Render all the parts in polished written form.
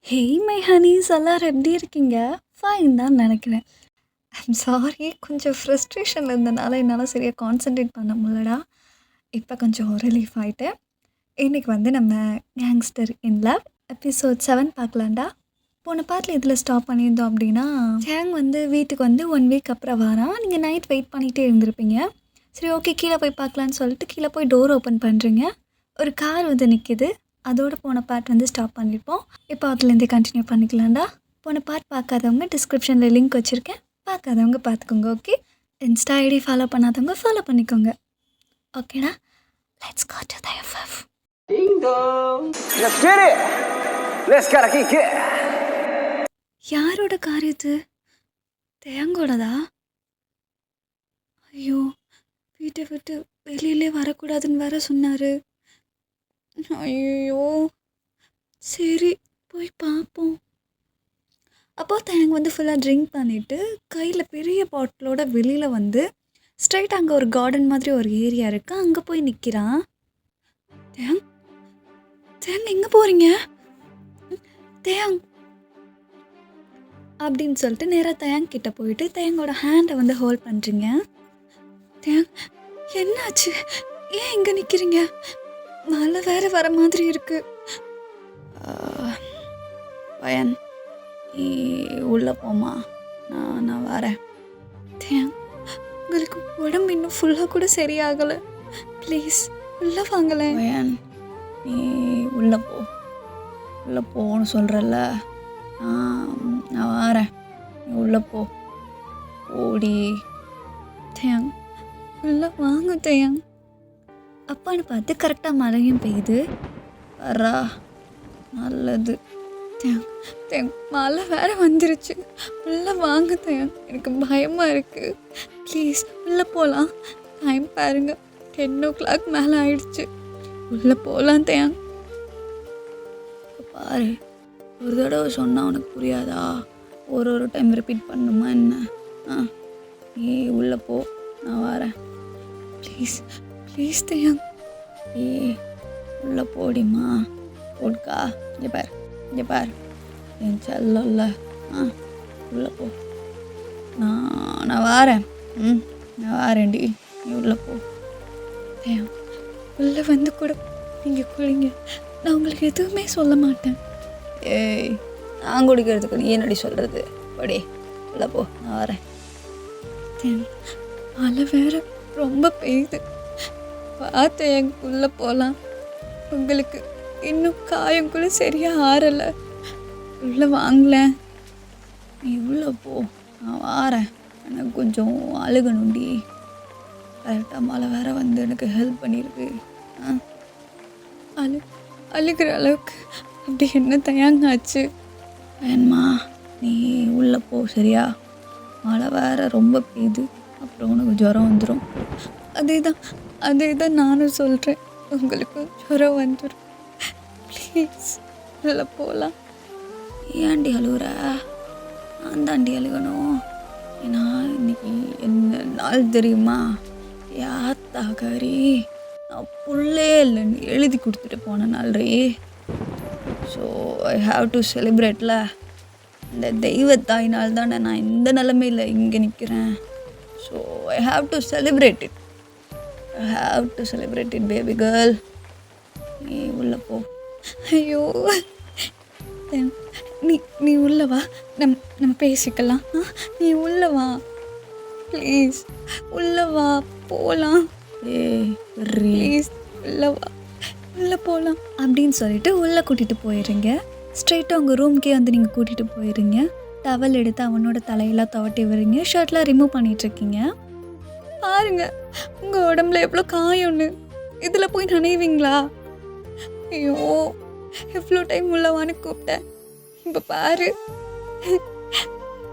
Hey my Honey's எல்லாரும் எப்படி இருக்கீங்க? ஃபைன் தான் நினைக்கிறேன். ஐம் சாரி, கொஞ்சம் ஃப்ரஸ்ட்ரேஷனில் இருந்தனால என்னால் சரியாக கான்சன்ட்ரேட் பண்ண முடியலடா. இப்போ கொஞ்சம் ரிலீஃப் ஆகிட்டேன். இன்றைக்கி நம்ம கேங்ஸ்டர் இன் லவ் எபிசோட் 7 பார்க்கலாம்டா. போன பாட்டில் இதில் ஸ்டாப் பண்ணியிருந்தோம் அப்படின்னா, சேங் வீட்டுக்கு 1 வீக் அப்புறம் வரான். நீங்கள் நைட் வெயிட் பண்ணிகிட்டே இருந்திருப்பீங்க. சரி ஓகே, கீழே போய் பார்க்கலான்னு சொல்லிட்டு கீழே போய் டோர் ஓப்பன் பண்ணுறீங்க. ஒரு கார் நிற்கிது. அதோடு போன பார்ட் ஸ்டாப் பண்ணியிருப்போம். இப்போ அதுலேருந்தே கண்டினியூ பண்ணிக்கலாம்டா. போன பார்ட் பார்க்காதவங்க டிஸ்கிரிப்ஷனில் லிங்க் வச்சுருக்கேன், பார்க்காதவங்க பார்த்துக்கோங்க. ஓகே, இன்ஸ்டா ஐடி ஃபாலோ பண்ணாதவங்க ஃபாலோ பண்ணிக்கோங்க. ஓகேடா, let's go to the FF. Ding dong. Let's get it. Let's gotta kick it. யாரோட கார் இது? தேங்கோடதா? ஐயோ, வீட்டை விட்டு வெளியிலே வரக்கூடாதுன்னு வேற சொன்னார். ஐயோ, சரி போய் பார்ப்போம். அப்போ தேங்க ஃபுல்லாக ட்ரிங்க் பண்ணிவிட்டு கையில் பெரிய பாட்டிலோட வெளியில் ஸ்ட்ரைட் அங்கே ஒரு கார்டன் மாதிரி ஒரு ஏரியா இருக்குது, அங்கே போய் நிற்கிறான். தேங் தேங் எங்கே போகிறீங்க? தேங் அப்படின்னு சொல்லிட்டு நேராக தேங் கிட்ட போயிட்டு தேங்கோட ஹேண்டை ஹோல்ட் பண்ணுறீங்க. தேங் என்னாச்சு? ஏன் இங்கே நிற்கிறீங்க? மழை வேறு வர மாதிரி இருக்கு. பயன், நீ உள்ளே போமா, நான் வரேன். தேங், உங்களுக்கு உடம்பு இன்னும் ஃபுல்லாக கூட சரியாகலை. ப்ளீஸ் உள்ளே வாங்கலை. பயன், நீ உள்ளே போன்னு சொல்கிறல்ல, நான் வரேன். நீ உள்ளே ஓடி. தேங் உள்ளே வாங்க தேங். அப்பான்னு பார்த்து கரெக்டாக மழையும் பெய்யுது. வரா, நல்லது. தேங் தேங், மழை வேறு வந்துருச்சு. உள்ளே வாங்க தேங், எனக்கு பயமாக இருக்குது. ப்ளீஸ் உள்ளே போகலாம். டைம் பாருங்க, 10 o'clock மேலே ஆயிடுச்சு. உள்ளே போகலாம் தேங். பாரு, ஒரு தடவை சொன்னால் உனக்கு புரியாதா? ஒரு டைம் ரிப்பீட் பண்ணுமா என்ன? நீ உள்ளே போ, நான் வரேன். ப்ளீஸ் தேங். உள்ளே போடிமா, போட்கா. இங்கே பாரு என் செல்லல்ல. உள்ளே போ, நான் வரேன். நான் வரேன்டி, நீ உள்ளே போ. தேங், உள்ளே கூட நீங்கள் குளிங்க, நான் உங்களுக்கு எதுவுமே சொல்ல மாட்டேன். ஏய், நான் குடிக்கிறதுக்கு நீ என்னடி சொல்கிறது? படி, உள்ளே போ, நான் வரேன். தேங், மழை வேறு ரொம்ப பெய்யுது. பார்த்து எங்குள்ளே போகலாம். உங்களுக்கு இன்னும் காயம் கூட சரியாக ஆறலை. உள்ளே வாங்கலேன். நீ உள்ளே போ, நான் வாரேன். எனக்கு கொஞ்சம் அழுகணுண்டி. கரெக்டாக மழை வேற எனக்கு ஹெல்ப் பண்ணியிருக்கு. அழுகிற அளவுக்கு அப்படி என்ன தயாங்காச்சு? வேணுமா, நீ உள்ளே போ சரியா? மழை வேற ரொம்ப பெய்யுது, அப்புறம் உனக்கு ஜுரம் வந்துடும். அதே தான் நானும் சொல்கிறேன், உங்களுக்கு ஜுரம் வந்துடும். ப்ளீஸ் உள்ளே போகலாம். ஏன்டி அழுகுற? நான் தாண்டி அழுகணும். ஏன்னா இன்னைக்கு என்ன நாள் தெரியுமா? யாத்தாகாரி நான் புள்ளே இல்லைன்னு எழுதி கொடுத்துட்டு போன நாள் ரே. ஸோ ஐ ஹாவ் டு செலிப்ரேட்ல. இந்த தெய்வத்தாயினால் தானே நான் இந்த நிலைமையில் இங்கே நிற்கிறேன். So I have to celebrate it baby girl. நீ உள்ளே போ. ஐயோ, நீ உள்ள வா, நம்ம பேசிக்கலாம். நீ உள்ள வா ப்ளீஸ், உள்ள வா, போகலாம். ப்ளீஸ் உள்ளே போகலாம் அப்படின்னு சொல்லிட்டு உள்ளே கூட்டிகிட்டு போயிடுறீங்க. ஸ்ட்ரைட்டாக உங்கள் ரூம்க்கே நீங்கள் கூட்டிகிட்டு போயிடுறீங்க. டவல் எடுத்து அவனோட தலையெல்லாம் துவட்டி விடுறீங்க. ஷர்ட்லாம் ரிமூவ் பண்ணிகிட்ருக்கீங்க. பாருங்க உங்கள் உடம்புல எவ்வளோ காயம்னு. இதில் போய் நனைவீங்களா? ஐயோ, எவ்வளோ டைம் உள்ளவான்னு கூப்பிட்டேன், இப்போ பாரு.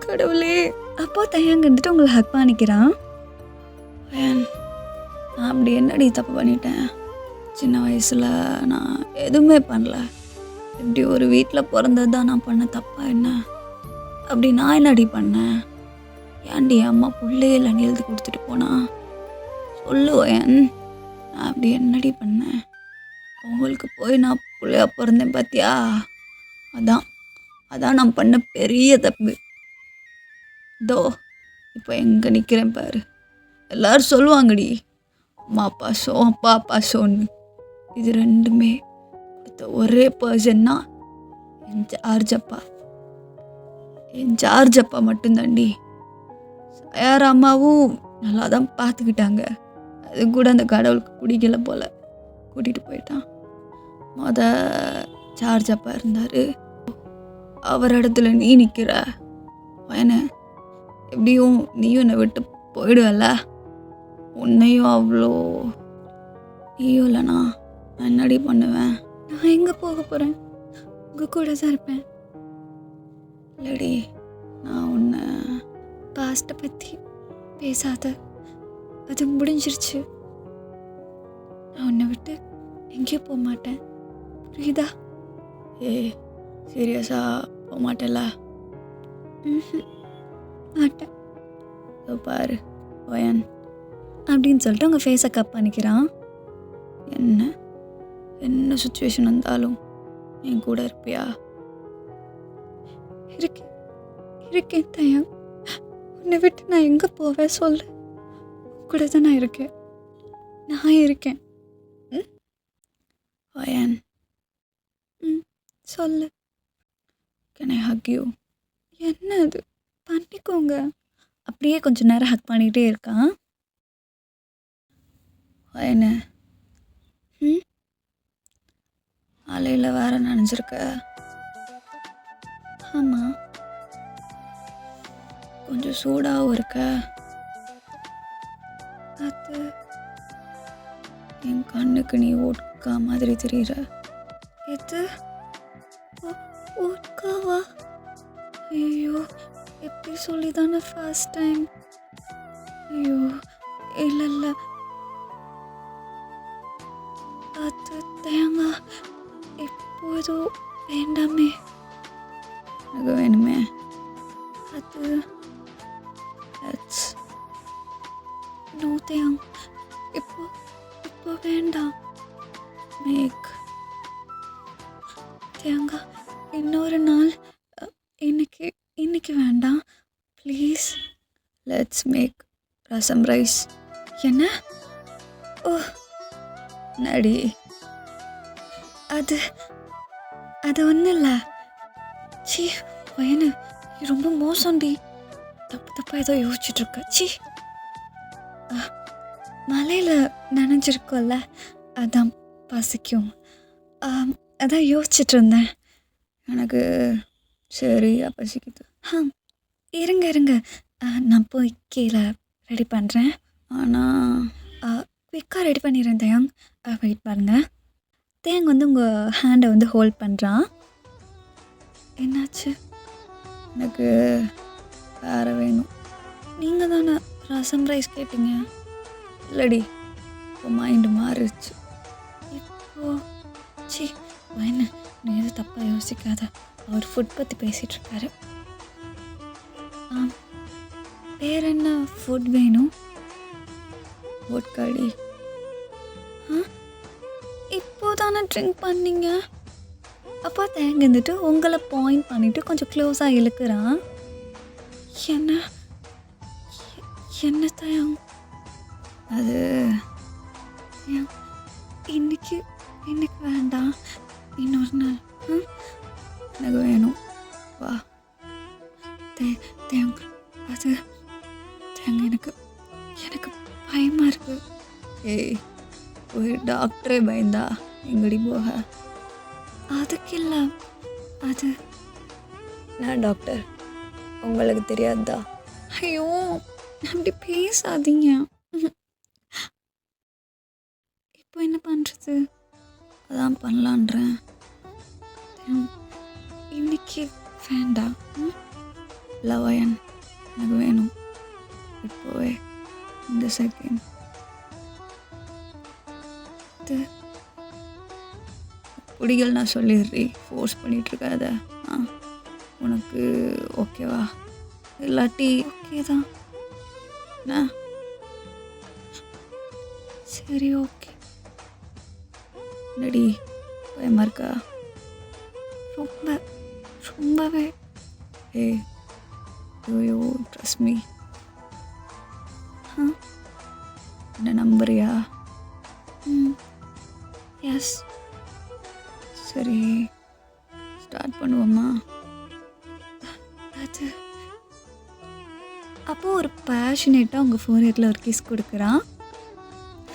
கடவுளே. அப்போ தயங்க உங்களை ஹக் பண்ணிக்கிறான். நான் அப்படி என்னடி தப்பு பண்ணிட்டேன்? சின்ன வயசில் நான் எதுவுமே பண்ணல. இப்படி ஒரு வீட்டில் பிறந்தது தான் நான் பண்ண தப்பா என்ன? அப்படி நான் என்னடி பண்ணேன்? ஏன்டி அம்மா புள்ளே இல்லைன்னு எழுதி கொடுத்துட்டு போனா? சொல்லுவேன், நான் அப்படி என்னடி பண்ணேன்? அவங்களுக்கு போய் நான் பிள்ளையா பிறந்தேன் பார்த்தியா? அதான் அதான் நான் பண்ண பெரிய தப்பு. இதோ இப்போ எங்கே நிற்கிறேன் பாரு. எல்லாரும் சொல்லுவாங்கடி, அம்மா பாசம் அப்பா பாசம்னு. இது ரெண்டுமே கொடுத்த ஒரே பர்சன்னா என் ஜார்ஜ் அப்பா மட்டும்தாண்டி. சயார் அம்மாவும் நல்லா தான் பார்த்துக்கிட்டாங்க. அது கூட அந்த கடவுளுக்கு பிடிக்கல போல, கூட்டிகிட்டு போயிட்டான். ஜார்ஜ் அப்பா இருந்தார். அவர் இடத்துல நீ நிற்கிற. என்ன எப்படியும் நீயும் என்னை விட்டு போயிடுவல்ல. உன்னையும் அவ்வளோ நீயும் இல்லைண்ணா நான் என்னடி பண்ணுவேன்? நான் எங்கே போக போகிறேன்? உங்கள் கூட தான் இருப்பேன். இல்லடி, நான் உன்னை பாஸ்ட்டை பற்றி பேசாத, அது முடிஞ்சிருச்சு. நான் உன்னை விட்டு எங்கேயும் போக மாட்டேன், புரியுதா? சீரியஸாக போக மாட்டேல்ல? மாட்டேன். பாரு வயன் அப்படின்னு சொல்லிட்டு உங்கள் ஃபேஸை கப் பண்ணிக்கிறான். என்ன சுச்சுவேஷன் வந்தாலும் என் கூட இருப்பியா? இருக்கேன் தயம். உன்னை விட்டு நான் எங்கே போவேன் சொல்லு. கூட தான் நான் இருக்கேன். வயன் சொல்லு. Can I Haq you? என்ன அது? பண்ணிக்கோங்க. அப்படியே கொஞ்சம் நேரம் ஹக் பண்ணிகிட்டே இருக்கான். வயனு அலையில் வேற நினைஞ்சிருக்க. ஆமாம், கொஞ்சம் சூடாகவும் இருக்க. அது என் கண்ணுக்கு நீ ஓட்கா மாதிரி தெரியுற. எது ஓட்காவா? ஐயோ, எப்படி சொல்லி தானே ஃபர்ஸ்ட் டைம். ஐயோ இல்லை அது தேங்காய் எப்போதோ வேண்டாமே. எனக்கு வேணுமே. அது நோ தேங், இப்போ வேண்டாம். மேக் தேங்காய் இன்னொரு நாள். இன்னைக்கு வேண்டாம் please. Let's make rasam rice. என்ன? ஓ நடி, அது ஒன்றும் இல்லை. சீ வயனு, ரொம்ப மோசம்டி. தப்பாக ஏதோ யோசிச்சுட்ருக்க. சீ, மலையில் நனைஞ்சிருக்கோல்ல, அதான் பசிக்கும். அதான் யோசிச்சுட்டு இருந்தேன். எனக்கு சரியா பசிக்குது. இருங்க நான் போய் கீழே ரெடி பண்ணுறேன். ஆனால் குயிக்காக ரெடி பண்ணிடுறேன் தயாங். வெயிட் பாருங்கள். தேங் உங்கள் ஹேண்டை ஹோல்ட் பண்ணுறான். என்னாச்சு? எனக்கு வேறு வேணும். நீங்கள் தானே ரசம் ரைஸ் கேட்டீங்க. இல்லடி, இப்போ மைண்டு மாறிடுச்சு. இப்போ சி என்ன, நீ எதுவும் தப்பாக யோசிக்காத. அவர் ஃபுட் பற்றி பேசிகிட்ருக்காரு. வேற என்ன ஃபுட் வேணும்? வோட்காடி. இப்போ தானே ட்ரிங்க் பண்ணீங்க. அப்போ தேங்க இருந்துட்டு உங்களை பாயிண்ட் பண்ணிவிட்டு கொஞ்சம் க்ளோஸாக இழுக்கிறான். என்ன தயம்? அது இன்னைக்கு வேண்டாம், இன்னொரு நாள். எனக்கு வேணும், வா. தேங்க அது தேங்க, எனக்கு பயமாக இருக்கு. ஒரு டாக்டரே பயந்தா எங்கடி போக? அதுக்கு இல்லை, அது நான் டாக்டர், உங்களுக்கு தெரியாதா? ஐயோ அப்படி பேசாதீங்க. இப்போ என்ன பண்ணுறது? அதான் பண்ணலான்றேன். இன்னைக்கு வேண்டாம். லவயன், எனக்கு வேணும் இப்போவே, இந்த செகண்ட். அது பிடிக்கல நான் சொல்லிடுறி, ஃபோர்ஸ் பண்ணிகிட்ருக்காத. உனக்கு ஓகேவா? இல்லாட்டி ஓகே தான். என்ன? சரி ஓகே. என்னடி பயமாக இருக்கா? ரொம்ப ரொம்பவே. ஏய், யூ ட்ரஸ்ட் மீ? என்ன நம்புறியா? எஸ். சரி, ஸ்டார்ட் பண்ணுவோமா? அது அப்போ ஒரு பேஷனேட்டாக உங்கள் ஃபோர்ஹெட்டில் ஒரு கிஸ் கொடுக்குறான்.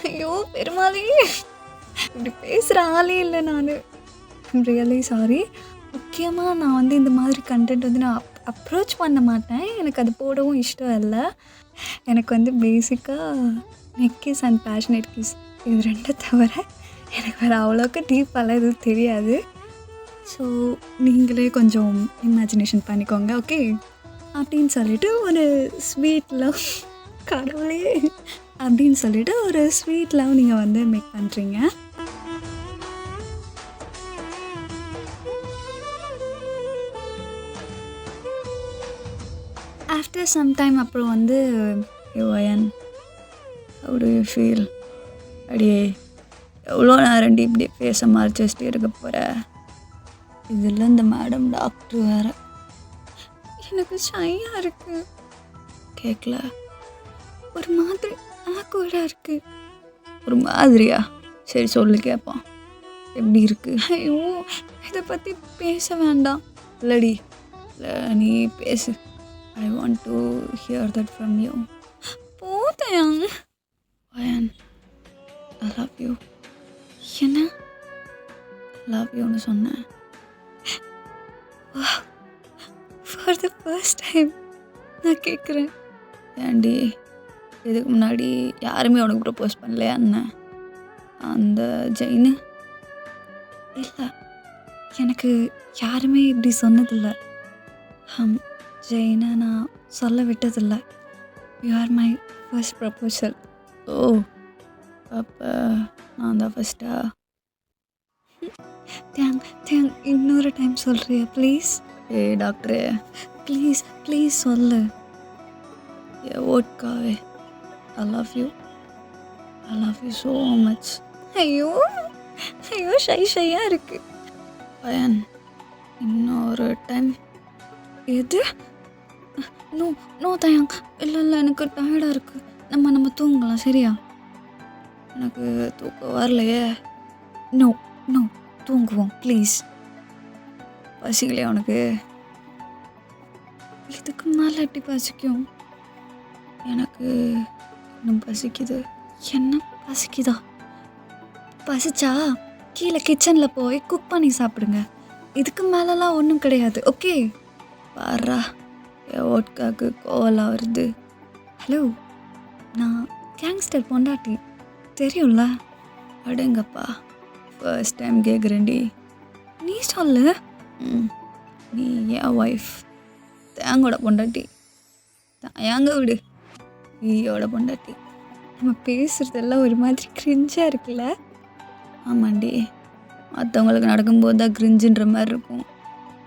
ஐயோ பெருமாளே, இப்படி பேசுகிற ஆளே இல்லை நான். Really sorry. முக்கியமாக நான் வந்து இந்த மாதிரி கண்டென்ட் வந்து நான் அப்ரோச் பண்ண மாட்டேன். எனக்கு அது போடவும் இஷ்டம் இல்லை. எனக்கு வந்து பேசிக்காக neck kiss and passionate kiss இது ரெண்டை தவிர எனக்கு வேறு அவ்வளோக்கு டீப்பாலாம் எதுவும் தெரியாது. ஸோ நீங்களே கொஞ்சம் இமேஜினேஷன் பண்ணிக்கோங்க, ஓகே? அப்படின்னு சொல்லிட்டு ஒரு ஸ்வீட் லவ், கடவுளே, அப்படின்னு சொல்லிட்டு ஒரு ஸ்வீட் லவ் நீங்கள் வந்து மேக் பண்ணுறீங்க. ஆஃப்டர் சம் டைம் அப்புறம் வந்து யோயன், ஹவு டு யூ ஃபீல்? அடியே எவ்வளோ நேரண்டி இப்படி ஃபேஸை மறைச்சி வச்சுட்டு இருக்க போகிற? இதில் இந்த மேடம் டாக்டர் வேறு. எனக்கு ஷையாக இருக்குது. கேட்கல, ஒரு மாதிரி ஆக்வர்டாக இருக்குது. ஒரு மாதிரியா? சரி சொல்லு கேட்பான். எப்படி இருக்குது? ஐயோ இதை பற்றி பேச வேண்டாம். இல்லடி, இல்லை நீ பேசு. I want to hear that from you. போதேன். வயன், ஐ லவ் யூ. என்ன லவ் யூன்னு சொன்னேன். ஃபார் த ஃபர்ஸ்ட் டைம் நான் கேட்குறேன். ஏன்டி இதுக்கு முன்னாடி யாருமே உனக்கு ப்ரப்போஸ் பண்ணலையா என்ன? அந்த ஜெயினு? இல்லை, எனக்கு யாருமே இப்படி சொன்னதில்லை. ஜெயினை நான் சொல்ல விட்டதில்லை. You are my first proposal. ஓ, அப்போ நான் தான் ஃபஸ்ட்டா? இன்னொரு டைம் சொல்கிறியா ப்ளீஸ்? ஏய் டாக்டரே, ப்ளீஸ் ப்ளீஸ் சொல்லு. ஏ ஓட்காவே, I love you. I love you so much. ஐயோ ஐயோ, ஷையாக இருக்கு. பயன், இன்னொரு டைம். எது? நோ நோ தயாங், இல்லை இல்லை, எனக்கு டயர்டாக இருக்குது. நம்ம தூங்கலாம், சரியா? எனக்கு தூக்கம் வரலையே. நோ நோ, தூங்குவோம் ப்ளீஸ். பசிக்கலையா உனக்கு? இதுக்கு மேலே எப்படி பசிக்கும்? எனக்கு இன்னும் பசிக்குது. என்ன பசிக்குதா? பசிச்சா கீழே கிச்சனில் போய் குக் பண்ணி சாப்பிடுங்க. இதுக்கு மேலெலாம் ஒன்றும் கிடையாது, ஓகே? பாரா, என் ஓட்காக்கு கோவலாம் வருது. ஹலோ, நான் கேங்ஸ்டர் பொண்டாட்டி, தெரியும்ல? அடேங்கப்பா, ஃபர்ஸ்ட் டைம் கேட்குறேன்டி. நீ சொல்லு. நீ என் ஒய்ஃப், தேங்கோட பொண்டாட்டி. ஏங்க விடு, ஈயோட பொண்டாட்டி. நம்ம பேசுகிறதெல்லாம் ஒரு மாதிரி கிரிஞ்சாக இருக்குல்ல? ஆமாண்டி, மற்றவங்களுக்கு நடக்கும்போது தான் கிரிஞ்சுன்ற மாதிரி இருக்கும்.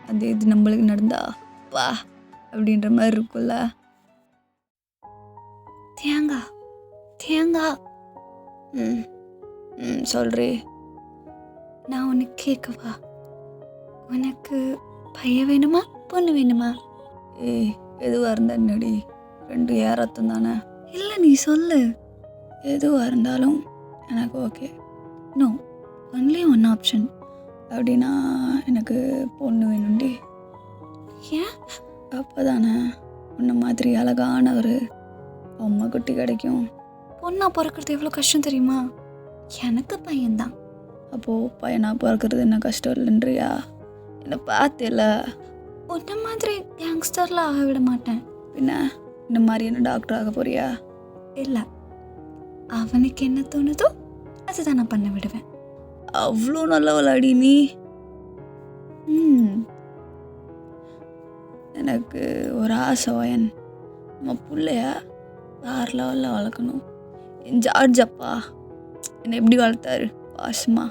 அது இது நம்மளுக்கு நடந்தா வா அப்படின்ற மாதிரி இருக்கும்ல? தேங்கா தேங்கா. சொல்கிறே. நான் உனக்கு கேட்கவா? உனக்கு பையன் வேணுமா பொண்ணு வேணுமா? ஏய், எதுவாக இருந்தா என்னடி, ரெண்டு ஏறத்தும் தானே. இல்லை, நீ சொல்லு. எதுவாக இருந்தாலும் எனக்கு okay. No, only one option. அப்படின்னா எனக்கு பொண்ணு வேணும்டி. ஏன்? அப்போ தானே உன்ன மாதிரி அழகான ஒரு அம்மா குட்டி கிடைக்கும். பொண்ணா பிறக்கிறது எவ்வளோ கஷ்டம் தெரியுமா? எனக்கு பையன்தான். அப்போது பையனாக பிறக்கிறது என்ன கஷ்டம் இல்லைன்றியா? என்னை பார்த்தில்ல, உன்ன மாதிரி கேங்ஸ்டரில் ஆக விட மாட்டேன். பின்ன இந்த மாதிரி என்ன டாக்டர் ஆக போறியா? இல்லை, அவனுக்கு என்ன தோணுதோ அதுதான் நான் பண்ண விடுவேன். அவ்வளோ நல்ல விளையாடி நீ. எனக்கு ஒரு ஆசை வயன், நம்ம பிள்ளைய வேறு லெவலில் வளர்க்கணும். என் ஜார்ஜ் அப்பா என்னை எப்படி வளர்த்தாரு பாசமா,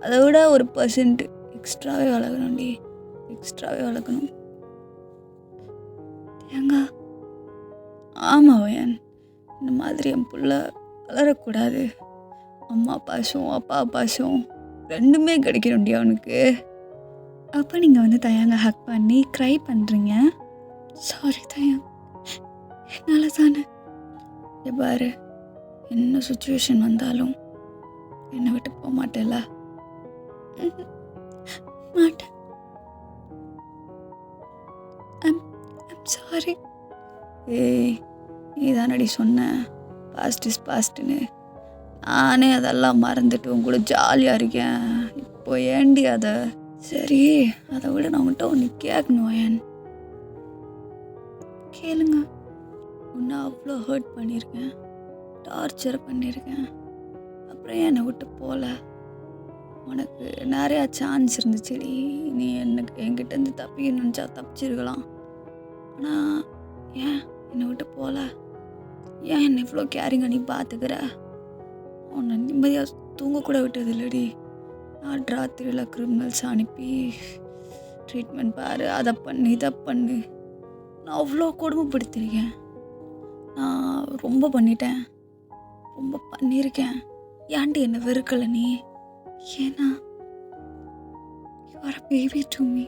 அதை விட ஒரு % எக்ஸ்ட்ராவே வளர்க்கணும்டி, எக்ஸ்ட்ராவே வளர்க்கணும். ஏங்க? ஆமாம் வயன், இந்த மாதிரி என் புள்ள வளரக்கூடாது. அம்மா பாசம் அப்பா பாசம் ரெண்டுமே கிடைக்கணும்டி அவனுக்கு. அப்போ நீங்கள் வந்து தயாங்க ஹக் பண்ணி க்ரை பண்ணுறீங்க. சாரி தயாங், என்னால் தானே. பாரு, என்ன சுச்சுவேஷன் வந்தாலும் என்னை விட்டு போக மாட்டேல்ல? மாட்டேன். I'm sorry. ஏய், நீ தானடி சொன்ன பாஸ்ட் இஸ் பாஸ்ட்டுன்னு. நானே அதெல்லாம் மறந்துட்டு உன் கூட ஜாலியாக இருக்கேன். இப்போ ஏண்டி அதை? சரி, அதை விட நான் உன்கிட்ட ஒன்று கேட்கணும். ஏன் கேளுங்க. உன்னை அவ்வளோ ஹர்ட் பண்ணியிருக்கேன், டார்ச்சர் பண்ணியிருக்கேன். அப்புறம் என்னை விட்டு போகல. உனக்கு நிறையா சான்ஸ் இருந்துச்சுடி. நீ என்கிட்டேருந்து தப்பிக்கணும்னு நினச்சா தப்பிச்சிருக்கலாம். ஆனால் ஏன் என்னை விட்டு போகல? ஏன் என்னை இவ்வளோ கேரிங்காக நீ பார்த்துக்கிற? உன்னை நிம்மதியாக தூங்கக்கூட விட்டது இல்லடி. நான் ராத்திரியில் கிரிமினல்ஸ் அனுப்பி ட்ரீட்மெண்ட் பாரு, அதை பண்ணு, இதை பண்ணு. நான் அவ்வளோ கொடுமைப்படுத்திருக்கேன். நான் ரொம்ப பண்ணிட்டேன், ரொம்ப பண்ணியிருக்கேன். ஏன்டி என்னை வெறுக்கலை நீ? ஏன்னா you are a baby to me.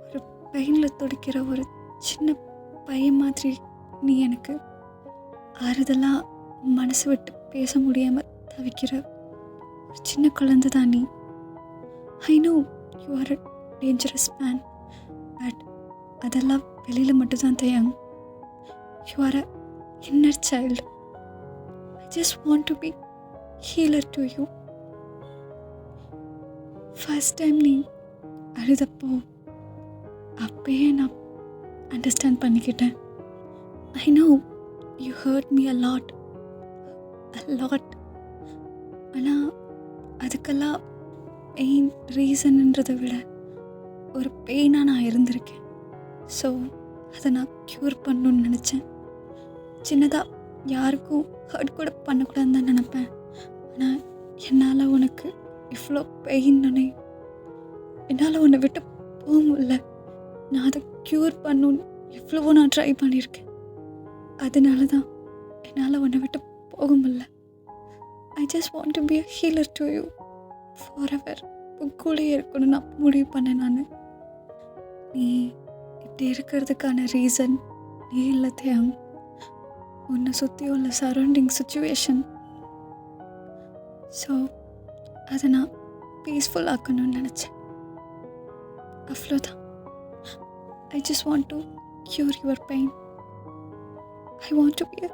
ஒரு பெயினில் துடிக்கிற ஒரு சின்ன பையன் மாதிரி நீ எனக்கு. ஆறுதலாக மனசு விட்டு பேச முடியாமல் தவிக்கிற ஒரு சின்ன குழந்தை தான் நீ. I know you are a dangerous man, but அதெல்லாம் வெளியில் மட்டும்தான் தயாங். You are a inner child. I just want to be healer to you. First time நீ அழுதப்போ அப்பயே நான் அண்டர்ஸ்டாண்ட் பண்ணிக்கிட்டேன். I know you hurt me a lot. ஆனால் அதுக்கெல்லாம் பெயின் ரீசன்ன்றதை விட ஒரு பெயினாக நான் இருந்திருக்கேன். ஸோ அதை நான் க்யூர் பண்ணணுன்னு நினச்சேன். சின்னதாக யாருக்கும் ஹர்ட் கூட பண்ணக்கூடாதுன்னு தான் நினப்பேன். ஆனால் என்னால் உனக்கு இவ்வளோ பெயின் என்னால் உன்னை விட்டு போக முடியல. நான் அதை க்யூர் பண்ணணுன்னு எவ்வளவோ நான் ட்ரை பண்ணியிருக்கேன். அதனால தான் என்னால் உன்னை விட்டு போக முடியல. ஐ just want to be a healer to you for ever. கூட இருக்கணும்னு நான் முடிவு பண்ணேன். நான் நீ இப்படி இருக்கிறதுக்கான ரீசன் நீ இல்லை தயாங், உன்னை சுற்றி உள்ள சரௌண்டிங் சுச்சுவேஷன். ஸோ அதை நான் பீஸ்ஃபுல் ஆக்கணும்னு நினச்சேன். அவ்வளோதான். ஐ just want to cure your pain. I want to be a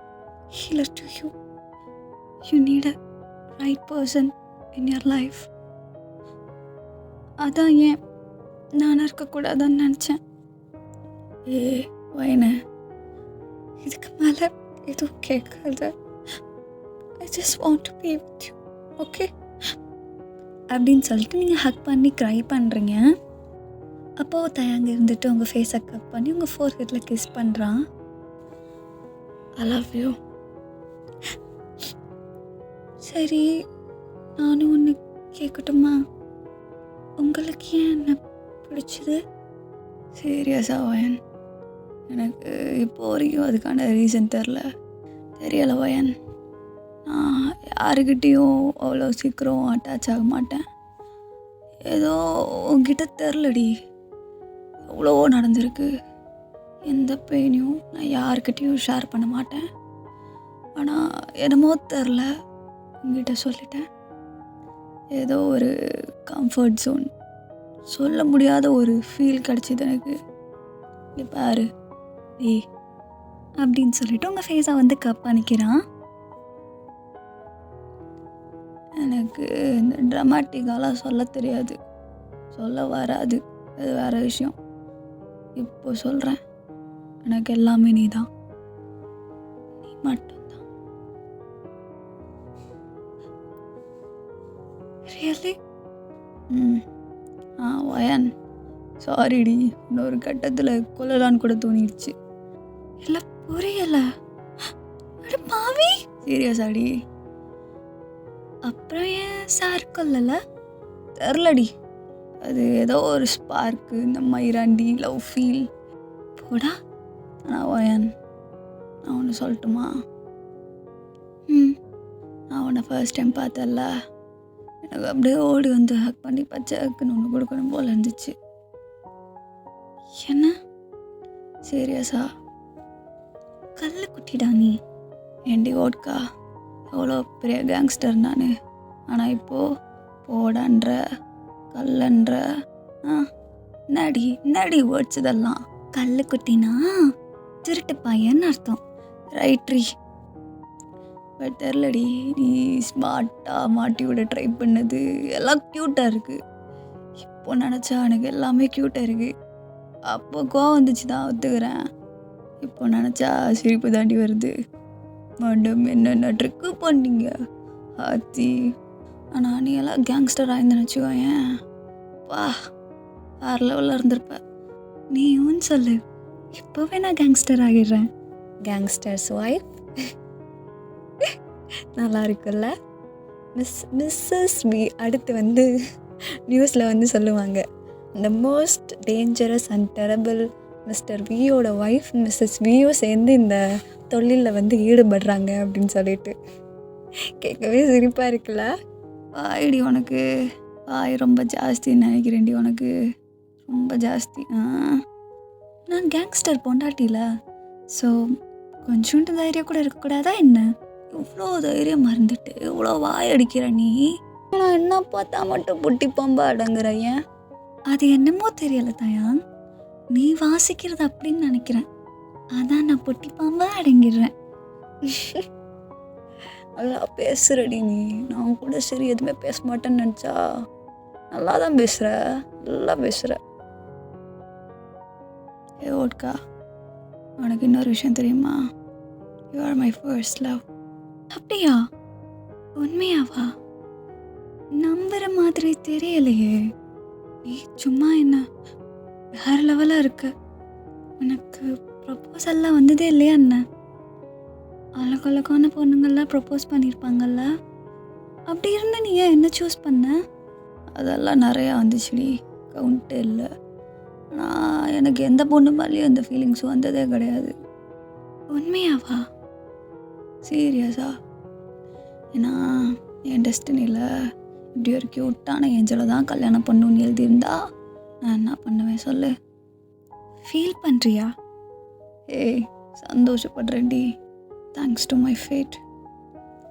healer to you. You need a right person in your life. அதான் ஏன் நான் இருக்கக்கூடாதுன்னு நினச்சேன். வைன, இதுக்கு மேலே எதுவும் கேட்காத. ஐ just want to be with you, okay? அப்படின்னு சொல்லிட்டு நீங்கள் ஹக் பண்ணி க்ரை பண்ணுறீங்க. அப்போது தயாங்க இருந்துட்டு உங்கள் ஃபேஸை கட் பண்ணி உங்கள் ஃபோர்ஹெட்டில் கிஸ் பண்ணுறான். ஐ லவ் யூ. சரி, நானும் ஒன்று கேட்கட்டுமா? உங்களுக்கு ஏன் என்ன பிடிச்சது? சீரியஸாக வயன், எனக்கு இப்போ வரைக்கும் அதுக்கான ரீசன் தெரியலை வயன். நான் யாருக்கிட்டேயும் அவ்வளோ சீக்கிரம் அட்டாச் ஆக மாட்டேன். ஏதோ உங்ககிட்ட தெரிலடி, எவ்வளவோ நடந்திருக்கு. எந்த பெயினையும் நான் யாருக்கிட்டேயும் ஷேர் பண்ண மாட்டேன். ஆனால் என்னமோ தெரில, உங்ககிட்ட சொல்லிட்டேன். ஏதோ ஒரு கம்ஃபர்ட் ஜோன், சொல்ல முடியாத ஒரு ஃபீல் கிடச்சிது எனக்கு. இங்கே பாரு டே அப்படின்னு சொல்லிட்டு உங்கள் ஃபேஸை வந்து கப் பண்ணிக்கிறான். எனக்கு இந்த ட்ராமாட்டிக்காலாம் சொல்ல தெரியாது, சொல்ல வராது, அது வேறு விஷயம். இப்போ சொல்கிறேன், எனக்கு எல்லாமே நீ தான், நீ மட்டும்தான். ரியலி? வயன், சாரிடி, இன்னொரு கட்டத்தில் கொல்லலான்னு கூட தோணிடுச்சு. இல்லை புரியலை. அட பாவி, சீரியஸாடி? அப்புறம் ஏன் சார் கொல்லலை? தெரிலடி, அது ஏதோ ஒரு ஸ்பார்க்கு, இந்த மயிராண்டி லவ் ஃபீல் போடா. ஆனால் வயன், நான் ஒன்று சொல்லட்டுமா? நான் உன்னை ஃபர்ஸ்ட் டைம் பார்த்தல, எனக்கு அப்படியே ஓடி வந்து ஹக் பண்ணி பச்சைக்குன்னு ஒன்று கொடுக்கணும் போல் இருந்துச்சு. என்ன சீரியஸா? கல்லு குட்டிடா நீ. ஏண்டி ஓட்கா, எவ்வளோ பெரிய கேங்ஸ்டர் நான். ஆனால் இப்போது போடன்ற கல்லன்ற நடி வேர்ட்ஸ் இதெல்லாம். கல்லு குட்டினா திருட்டு பையன்னு அர்த்தம். ரைட்ரி. பட் தெரிலடி, நீ ஸ்மார்ட்டாக மாட்டி விட ட்ரை பண்ணது எல்லாம் க்யூட்டாக இருக்குது. இப்போ நினச்சா எனக்கு எல்லாமே க்யூட்டாக இருக்குது. அப்போ கோவம் வந்துச்சு தான், ஒத்துக்கிறேன். இப்போ நினச்சா சிரிப்பு தாண்டி வருது. மேடம் என்னென்ன ட்ரிக்கு பண்ணீங்க ஆத்தி. ஆனால் நீ எல்லாம் கேங்ஸ்டர் ஆயிருந்தேன்னு வச்சுக்கோயேன், வா வேறு லெவலில் இருந்திருப்ப. நீ ஊன்னு சொல்லு, இப்போவே நான் கேங்ஸ்டர் ஆகிடுறேன். Gangsters wife. நல்லா இருக்குல்ல? மிஸ்ஸஸ் பி அடுத்து வந்து நியூஸில் வந்து சொல்லுவாங்க, the most dangerous and terrible Mr வியோட ஒய்ஃப் மிஸ்ஸஸ் வியோ சேர்ந்து இந்த தொழிலில் வந்து ஈடுபடுறாங்க அப்படின்னு சொல்லிட்டு. கேட்கவே சிரிப்பாக இருக்குல்ல? வாய்டி, உனக்கு வாய் ரொம்ப ஜாஸ்தின்னு நினைக்கிறேன்டி. உனக்கு ரொம்ப ஜாஸ்தி. நான் கேங்ஸ்டர் பொண்டாட்டில, ஸோ கொஞ்சோண்டு தைரியம் கூட இருக்கக்கூடாதா என்ன? இவ்வளோ தைரியம் மறந்துட்டு இவ்வளோ வாய் அடிக்கிற நீ. நான் என்ன பார்த்தா மட்டும் புட்டி பாம்பா அடங்குற ஏன்? அது என்னமோ தெரியல தாயாங், நீ வாசிக்கிறது அப்படின்னு நினைக்கிறேன். அதான் நான் பொட்டி பாம்பா அடங்கிடுறேன். நல்லா பேசுறடி நீ. நான் கூட சரி எதுவுமே பேச மாட்டேன்னு நினச்சா நல்லா தான் பேசுகிற, நல்லா பேசுகிற. ஏ ஓட்கா, உனக்கு இன்னொரு விஷயம் தெரியுமா? You are my first love. அப்படியா? உண்மையாவா? நம்புற மாதிரி தெரியலையே. நீ சும்மா என்ன வேறு லெவலாக இருக்க. எனக்கு ப்ரப்போசல்லாம் வந்ததே இல்லையா என்ன? அழகழகான பொண்ணுங்கள்லாம் ப்ரப்போஸ் பண்ணியிருப்பாங்கல்ல, அப்படி இருந்த நீ ஏன் என்ன சூஸ் பண்ண? அதெல்லாம் நிறையா வந்துச்சுடி, கவுண்டே இல்லை. ஆனால் எனக்கு எந்த பொண்ணு மேலேயும் எந்த ஃபீலிங்ஸும் வந்ததே கிடையாது. உண்மையாவா? சீரியஸா? ஏன்னா என் டெஸ்டினியில் இப்படி ஒரு க்யூட்டான ஏஞ்சலை தான் கல்யாணம் பண்ணணுன்னு எழுதியிருந்தா நான் என்ன பண்ணுவேன் சொல்லு? ஃபீல் பண்ணுறியா? ஏய், சந்தோஷப்படுறேன்டி. Thanks to my fate.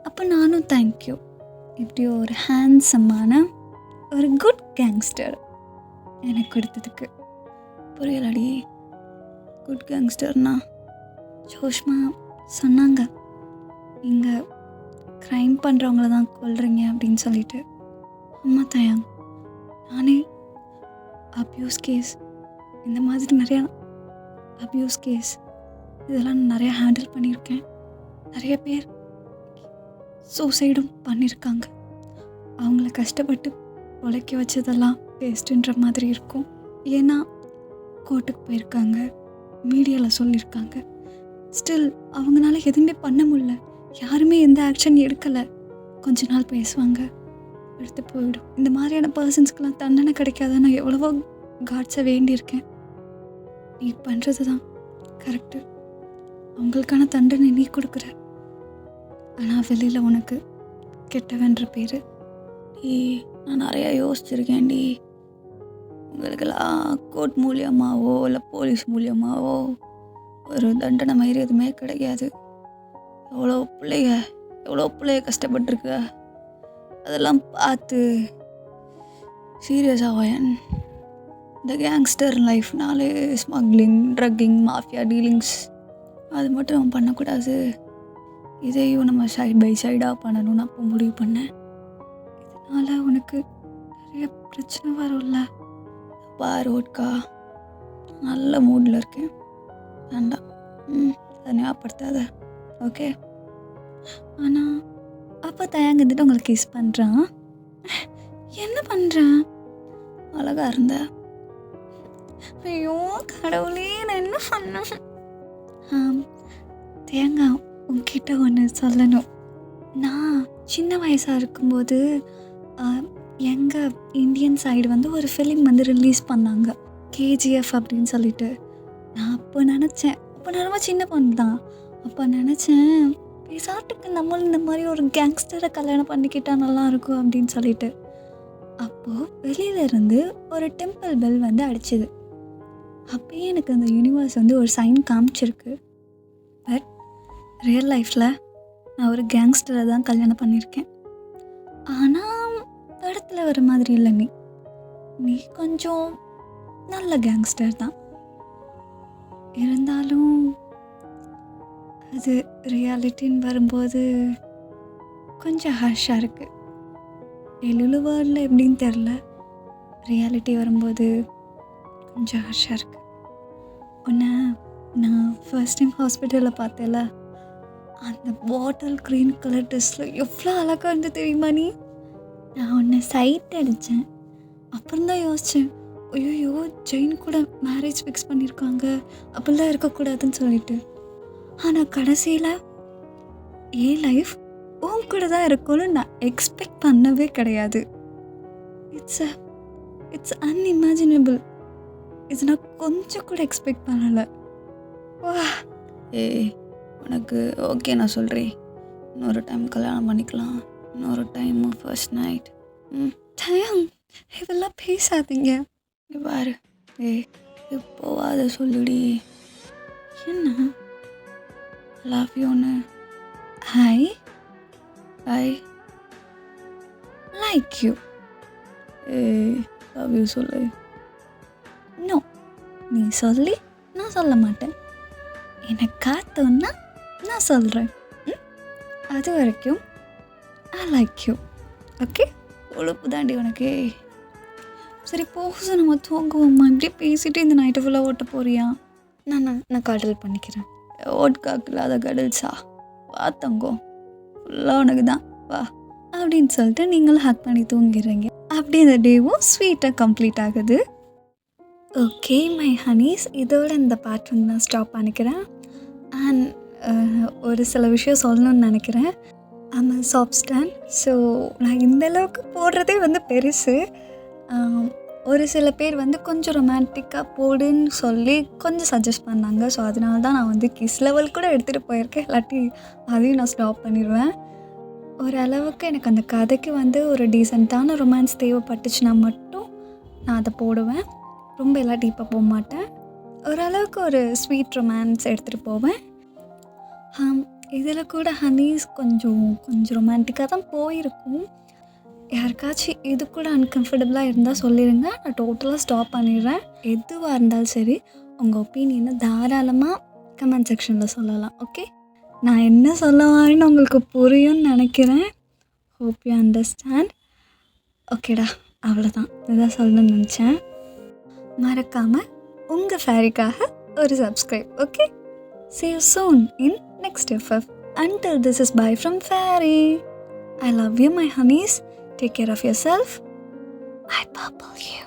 அப்போ நானும் தேங்க்யூ, இப்படி ஒரு ஹேண்ட்ஸமான ஒரு குட் கேங்ஸ்டர் எனக்கு கொடுத்ததுக்கு. புரியலடி, குட் கேங்ஸ்டர்னா? ஜோஷ்மா சொன்னாங்க, நீங்கள் க்ரைம் பண்ணுறவங்கள தான் கொல்றீங்க அப்படின்னு சொல்லிட்டு. அம்மா தாயாங், நானே அப்யூஸ் கேஸ், இந்த மாதிரி நிறையா அப்யூஸ் கேஸ் இதெல்லாம் நிறையா ஹேண்டில் பண்ணியிருக்கேன். நிறைய பேர் சூசைடும் பண்ணியிருக்காங்க. அவங்கள கஷ்டப்பட்டு உழைக்க வச்சதெல்லாம் வேஸ்ட்டுன்ற மாதிரி இருக்கும். ஏன்னா கோர்ட்டுக்கு போயிருக்காங்க, மீடியாவில் சொல்லியிருக்காங்க. ஸ்டில் அவங்களால எதுவுமே பண்ண முடியல. யாருமே எந்த ஆக்ஷன் எடுக்கலை. கொஞ்ச நாள் பேசுவாங்க, எடுத்து போயிடும். இந்த மாதிரியான பர்சன்ஸ்க்கெலாம் தண்டனை கிடைக்காத நான் எவ்வளவோ காட்ஸை வேண்டியிருக்கேன். நீ பண்ணுறது தான் கரெக்டு. அவங்களுக்கான தண்டனை நீ கொடுக்குற. ஆனால் வெளியில் உனக்கு கெட்டவன்ற பேர். நான் நிறையா யோசிச்சிருக்கேன்டி. உங்களுக்கெல்லாம் கோர்ட் மூலியமாகவோ இல்லை போலீஸ் மூலியமாகவோ ஒரு தண்டனை மாதிரி எதுவுமே கிடைக்காது. எவ்வளோ பிள்ளைய கஷ்டப்பட்டுருக்க. அதெல்லாம் பார்த்து சீரியஸாக இந்த கேங்ஸ்டர் லைஃப்னாலே ஸ்மக்லிங், ட்ரக்கிங், மாஃபியா டீலிங்ஸ் அது மட்டும் நம்ம பண்ணக்கூடாது. இதையும் நம்ம சைட் பை சைடாக பண்ணணும்னு அப்போ முடிவு பண்ணேன். இதனால் உனக்கு நிறைய பிரச்சனை வரும்ல. பாரு ஓட்கா, நல்ல மூடில் இருக்கேன், வேண்டாம் தனியாகப்படுத்தாத, ஓகே? ஆனால் அப்போ தயங்கிட்டு உங்களுக்கு கிஸ் பண்ணுறான். என்ன பண்ணுறான்? அழகா இருந்த. ஐயோ கடவுளே, நான் என்ன பண்ணேன்? தேங்காய், உங்ககிட்ட ஒன்று சொல்லணும். நான் சின்ன வயசாக இருக்கும்போது எங்கள் இந்தியன் சைடு வந்து ஒரு ஃபிலிம் வந்து ரிலீஸ் பண்ணாங்க, கேஜிஎஃப் அப்படின்னு சொல்லிட்டு. நான் அப்போ நினச்சேன், அப்போ நான் ரொம்ப சின்ன பொண்ணு தான், அப்போ நினச்சேன் பேசாட்டுக்கு நம்மளும் இந்த மாதிரி ஒரு கேங்ஸ்டரை கல்யாணம் பண்ணிக்கிட்டால் நல்லாயிருக்கும் அப்படின்னு சொல்லிட்டு. அப்போது வெளியிலேருந்து ஒரு டெம்பிள் பெல் வந்து அடிச்சுது. அப்போயே எனக்கு அந்த யூனிவர்ஸ் வந்து ஒரு சைன் காமிச்சிருக்கு. பட் ரியல் லைஃப்பில் நான் ஒரு கேங்ஸ்டரை தான் கல்யாணம் பண்ணியிருக்கேன். ஆனால் படத்தில் வர மாதிரி இல்லை. நீ கொஞ்சம் நல்ல கேங்ஸ்டர் தான். இருந்தாலும் அது ரியாலிட்டின்னு வரும்போது கொஞ்சம் ஹார்ஷாக இருக்குது. எழுதுவாரில் எப்படின்னு தெரில, ரியாலிட்டி வரும்போது கொஞ்சம் ஹார்ஷாக இருக்குது. உன்னை நான் ஃபர்ஸ்ட் டைம் ஹாஸ்பிட்டலில் பார்த்தேன்ல, அந்த பாட்டில் க்ரீன் கலர் ட்ரெஸ்ஸில் எவ்வளோ அழகாக இருந்து தெரியுமா நீ? நான் உன்னை சைட் அடித்தேன். அப்புறம் தான் யோசித்தேன், ஐயோ ஜெயின் கூட மேரேஜ் ஃபிக்ஸ் பண்ணியிருக்காங்க, அப்படிலாம் இருக்கக்கூடாதுன்னு சொல்லிட்டு. ஆனால் கடைசியில் என் லைஃப் உன் கூட தான் இருக்கும்னு நான் எக்ஸ்பெக்ட் பண்ணவே கிடையாது. It's unimaginable. இது நான் கொஞ்சம் கூட எக்ஸ்பெக்ட் பண்ணலை. வா உனக்கு ஓகே, நான் சொல்கிறேன். இன்னொரு டைம் கல்யாணம் பண்ணிக்கலாம், இன்னொரு டைமு ஃபர்ஸ்ட் நைட். டைம் இதெல்லாம் பேசாதீங்க. இங்கே பாரு, இப்போவா அதை சொல்லுடி. என்ன? லவ் யூன்னு. I like you. Love you சொல்லு. நோ, நீ சொல்லி நான் சொல்ல மாட்டேன். எனக்கு காத்தோன்னா நான் சொல்கிறேன். அது வரைக்கும் ஐ லைக் யூ. ஓகே? கொழுப்பு தாண்டி உனக்கு. சரி போகுது, நம்ம தூங்குவோம்மா. இப்படியே பேசிட்டு இந்த நைட்டு ஃபுல்லாக ஓட்ட போறியா? நான் கடல் பண்ணிக்கிறேன். ஓட்காக்கு இல்லாத கடல்ஸா? பார்த்தங்கோ, ஃபுல்லாக உனக்கு தான், வா அப்படின்னு சொல்லிட்டு நீங்களும் ஹக் பண்ணி தூங்கிடுறீங்க. அப்படி இந்த டேவும் ஸ்வீட்டாக கம்ப்ளீட் ஆகுது. ஓகே மை ஹனீஸ், இதோட இந்த பார்ட் வந்து நான் ஸ்டாப் பண்ணிக்கிறேன். அண்ட் ஒரு சில விஷயம் சொல்லணும்னு நினைக்கிறேன். I'm a soft stand. So நான் இந்தளவுக்கு போடுறதே வந்து பெருசு. ஒரு சில பேர் வந்து கொஞ்சம் ரொமான்டிக்காக போடுன்னு சொல்லி கொஞ்சம் சஜஸ்ட் பண்ணாங்க. ஸோ அதனால தான் நான் வந்து கிஸ் லெவல் கூட எடுத்துகிட்டு போயிருக்கேன். இல்லாட்டி அதையும் நான் ஸ்டாப் பண்ணிடுவேன். ஓரளவுக்கு எனக்கு அந்த கதைக்கு வந்து ஒரு டீசெண்டான ரொமான்ஸ் தேவைப்பட்டுச்சுன்னா மட்டும் நான் அதை போடுவேன். ரொம்ப எல்லாம் டீப்பாக போக மாட்டேன். ஓரளவுக்கு ஒரு ஸ்வீட் ரொமான்ஸ் எடுத்துகிட்டு போவேன். இதில் கூட ஹனீஸ் கொஞ்சம் ரொமான்டிக்காக தான் போயிருக்கும். யாருக்காச்சும் இது கூட அன்கம்ஃபர்டபுளாக இருந்தால் சொல்லிடுங்க, நான் டோட்டலாக ஸ்டாப் பண்ணிடுறேன். எதுவாக இருந்தாலும் சரி உங்கள் ஒப்பீனியனை தாராளமாக கமெண்ட் செக்ஷனில் சொல்லலாம். ஓகே, நான் என்ன சொல்ல வரேன்னு உங்களுக்கு புரியும்னு நினைக்கிறேன். Hope you understand. ஓகேடா, அவ்வளோதான், இதான் சொல்லணும்னு நினச்சேன். மறக்காமல் உங்கள் ஃபேரிக்காக ஒரு subscribe. Okay, see you soon in next FF. Until this is bye from Fairy. I love you my honeys. Take care of yourself. I purple you.